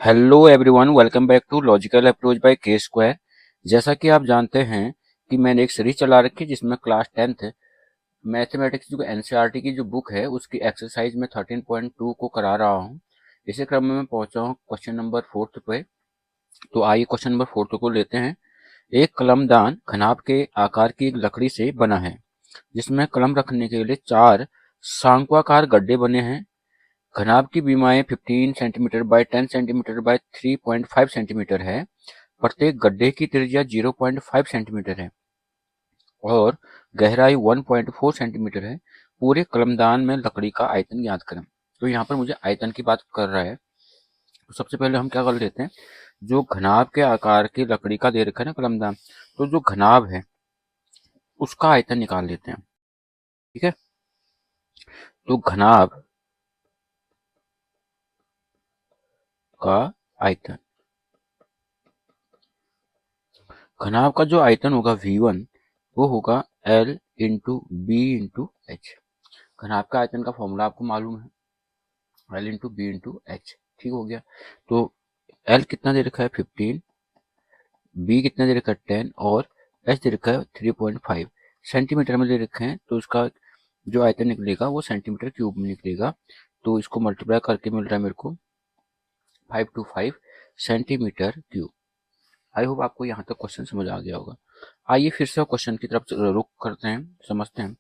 Hello everyone, welcome back to logical approach by K square. जैसा कि आप जानते हैं कि मैंने एक सीरीज चला रखी है जिसमें क्लास 10th मैथमेटिक्स जो एनसीईआरटी की जो बुक है उसकी एक्सरसाइज में 13.2 को करा रहा हूं। इसी क्रम में मैं पहुंचा हूं क्वेश्चन नंबर 4 पे। तो आइए क्वेश्चन नंबर 4 को लेते हैं। एक कलमदान घनाभ के आकार की एक लकड़ी से बना है जिसमें कलम रखने के लिए 4 शंक्वाकार गड्ढे बने हैं। घनाभ की बीमाएं 15 centimetre bye 10 centimetre bye 3.5 centimetre है। प्रत्येक गड्ढे की त्रिज्या 0.5 सेंटीमीटर है और गहराई 1.4 सेंटीमीटर है। पूरे कलमदान में लकड़ी का आयतन ज्ञात करें। तो यहाँ पर मुझे आयतन की बात कर रहा है। तो सबसे पहले हम क्या कर लेते हैं, जो घनाभ के आकार की लकड़ी का दे रखा है ना कलमदान, तो जो घनाभ है उसका आयतन निकाल लेते हैं। ठीक है, तो घनाभ का आयतन, घनाभ का जो आयतन होगा V1 वो होगा L into B into H. घनाभ का आयतन का फॉर्मूला आपको मालूम है, L into B into H. ठीक हो गया। तो L कितना दे रखा है 15, B कितना दे रखा है 10 और H दे रखा है 3.5 सेंटीमीटर में दे रखे हैं। तो इसका जो आयतन निकलेगा वो सेंटीमीटर क्यूब में निकलेगा। तो इसको मल्टीप्लाई करके मिल रहा है मेरे को 525 सेंटीमीटर क्यूब। आई होप आपको यहाँ तक क्वेश्चन समझ आ गया होगा। आइए फिर से क्वेश्चन की तरफ रुख करते हैं, समझते हैं।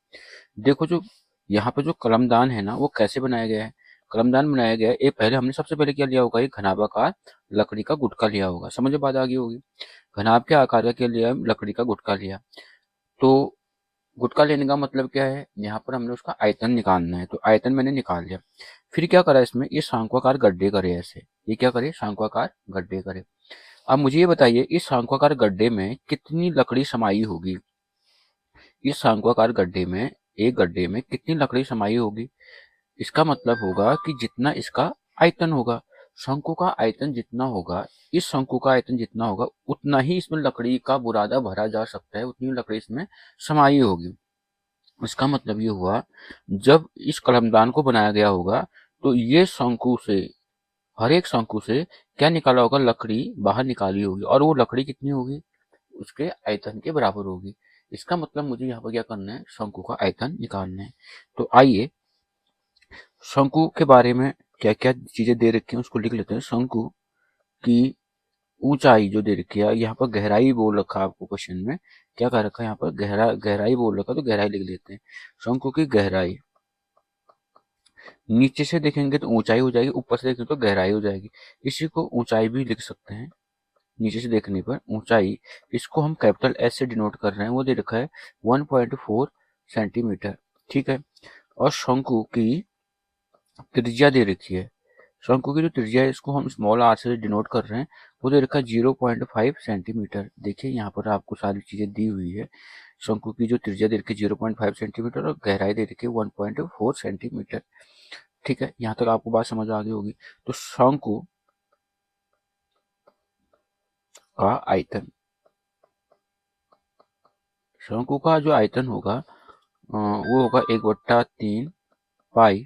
देखो, जो यहाँ पे जो कलमदान है ना वो कैसे बनाया गया है। कलमदान बनाया गया है, ये पहले हमने सबसे पहले क्या लिया होगा, एक घनाभाकार लकड़ी का गुटका लिया होगा। समझ बात आ गई होगी। घनाभ के आकार का क्या लिया, लकड़ी का गुटका लिया। तो गुटका लेने का मतलब क्या है, यहाँ पर हमने उसका आयतन निकालना है। तो आयतन मैंने निकाल लिया। फिर क्या करा, इसमें ये शंक्वाकार गड्ढे करे ऐसे। ये क्या करे, शंक्वाकार गड्ढे करे। अब मुझे ये बताइए, इस शंक्वाकार गड्ढे में कितनी लकड़ी समाई होगी। इस शंक्वाकार गड्ढे में, एक गड्ढे में कितनी लकड़ी समाई होगी। इसका मतलब होगा कि जितना इसका आयतन होगा, शंकु का आयतन जितना होगा, इस शंकु का आयतन जितना होगा उतना ही इसमें लकड़ी का बुरादा भरा जा सकता है, उतनी लकड़ी इसमें समाई होगी। इसका मतलब ये हुआ, जब इस कलमदान को बनाया गया होगा तो ये शंकु से, हर एक शंकु से क्या निकाला होगा, लकड़ी बाहर निकाली होगी और वो लकड़ी कितनी होगी, उसके आयतन के बराबर होगी। इसका मतलब मुझे यहाँ पर क्या करना है, शंकु का आयतन निकालना है। तो आइए शंकु के बारे में क्या क्या चीजें दे रखी हैं उसको लिख लेते हैं। शंकु की ऊंचाई जो दे रखी है, यहाँ पर गहराई बोल रखा है आपको क्वेश्चन में, क्या कह रखा है यहाँ पर, गहराई बोल रखा है, तो गहराई लिख लेते हैं। शंकु की गहराई, नीचे से देखेंगे तो ऊंचाई हो जाएगी, ऊपर से देखेंगे तो गहराई हो जाएगी। इसी को ऊंचाई भी लिख सकते हैं। नीचे से देखने पर ऊंचाई, इसको हम कैपिटल एस से डिनोट कर रहे हैं, वो दे रखा है 1.4 सेंटीमीटर। ठीक है। और शंकु की त्रिज्या दे रखी है, शंकु की जो त्रिज्या है इसको हम स्मॉल आर से डिनोट कर रहे हैं, वो दे रखा है 0.5 सेंटीमीटर। देखिए यहाँ पर आपको सारी चीजें दी हुई है। शंकु की जो त्रिज्या दे रखी है 0.5 सेंटीमीटर और गहराई दे रखी है 1.4 सेंटीमीटर। ठीक है, यहाँ तक आपको बात समझ आ गई होगी। तो शंकु का आयतन, शंकु का जो आयतन होगा वो होगा 1/3 पाई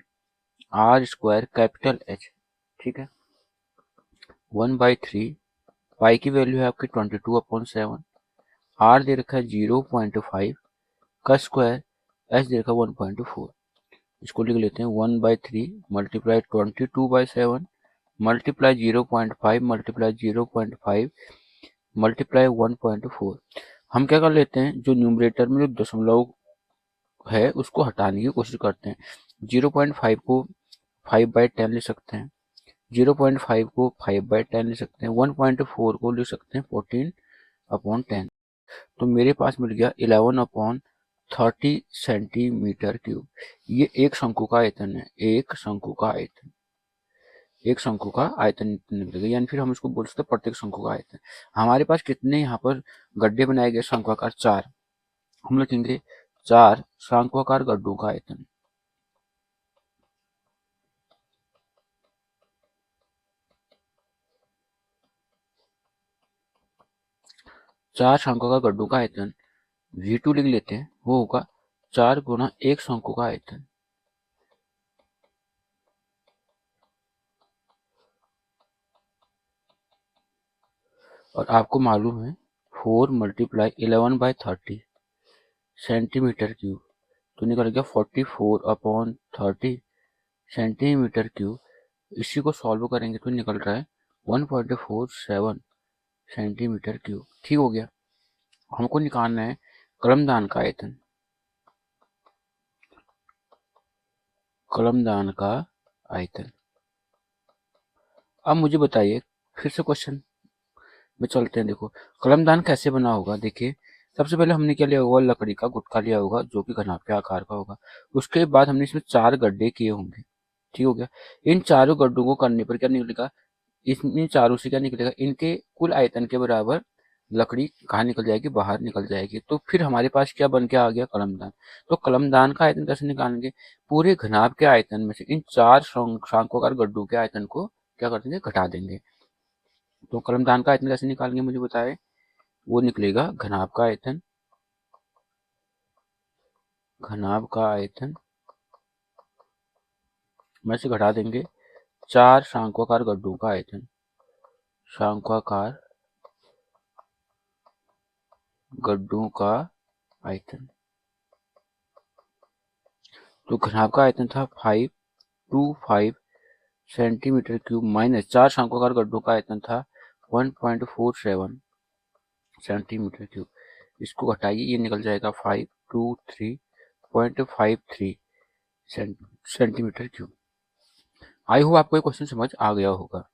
आर स्क्वायर कैपिटल एच। ठीक है, 1/3 पाई की वैल्यू है आपकी 22/7, आर दे रखा है 0.5 का स्क्वायर, एच दे रखा है 1.4। इसको लिख लेते हैं 1/3 मल्टीप्लाई 22/7 मल्टीप्लाई 0.5 मल्टीप्लाई 0.5 मल्टीप्लाई 1.4। हम क्या कर लेते हैं, जो न्यूमरेटर में जो दशमलव है उसको हटाने की कोशिश करते हैं। 0.5 को 5/10 लिख सकते हैं, 0.5 को 5/10 लिख सकते हैं, 1.4 को लिख सकते हैं 14/10। तो मेरे पास मिल गया 11/30 सेंटीमीटर क्यूब। ये एक शंकु का आयतन है, एक शंकु का आयतन, एक शंकु का आयतन निकलेगा। यानी फिर हम इसको बोल सकते हैं प्रत्येक शंकु का आयतन। हमारे पास कितने यहाँ पर गड्ढे बनाए गए, शंक्वाकार 4। हम लिखेंगे 4 शंक्वाकार गड्ढों का आयतन। 4 शंक्वाकार गड्ढों का आयतन V2 लिख लेते हैं, वो होगा 4 गुना एक शंकु का आयतन। और आपको मालूम है 4 × 11/30 सेंटीमीटर क्यूब, तो निकल गया 44/30 सेंटीमीटर क्यूब। इसी को सॉल्व करेंगे तो निकल रहा है 1.47 सेंटीमीटर क्यूब। ठीक हो गया। हमको निकालना है कलमदान का आयतन। कलमदान का आयतन। अब मुझे बताइए, फिर से क्वेश्चन में चलते हैं। देखो कलमदान कैसे बना होगा। देखिए सबसे पहले हमने क्या लिया होगा, लकड़ी का गुटका लिया होगा जो कि घनाभ के आकार का होगा। उसके बाद हमने इसमें 4 गड्ढे किए होंगे। ठीक हो गया। इन चारों गड्ढों को करने पर क्या निकलेगा, इन चारों से क्या निकलेगा, इनके कुल आयतन के बराबर लकड़ी कहाँ निकल जाएगी, बाहर निकल जाएगी। तो फिर हमारे पास क्या बन के आ गया, कलमदान। तो कलमदान का आयतन कैसे निकालेंगे, पूरे घनाभ के आयतन में से इन 4 शंक्वाकार गड्ढों के आयतन को क्या कर देंगे, घटा देंगे। तो कलमदान का आयतन कैसे निकालेंगे मुझे बताए, वो निकलेगा घनाभ का आयतन, घनाभ का आयतन में से घटा देंगे 4 शंक्वाकार गड्ढों का आयतन, शंक्वाकार गड्ढों का आयतन। तो घनाभ का आयतन था 525 सेंटीमीटर क्यूब माइनस 4 शंक्वाकार गड्ढों का आयतन था 1.47 सेंटीमीटर क्यूब। इसको घटाइए, ये निकल जाएगा 523.53 सेंटीमीटर क्यूब। आई होप आपको ये क्वेश्चन समझ आ गया होगा।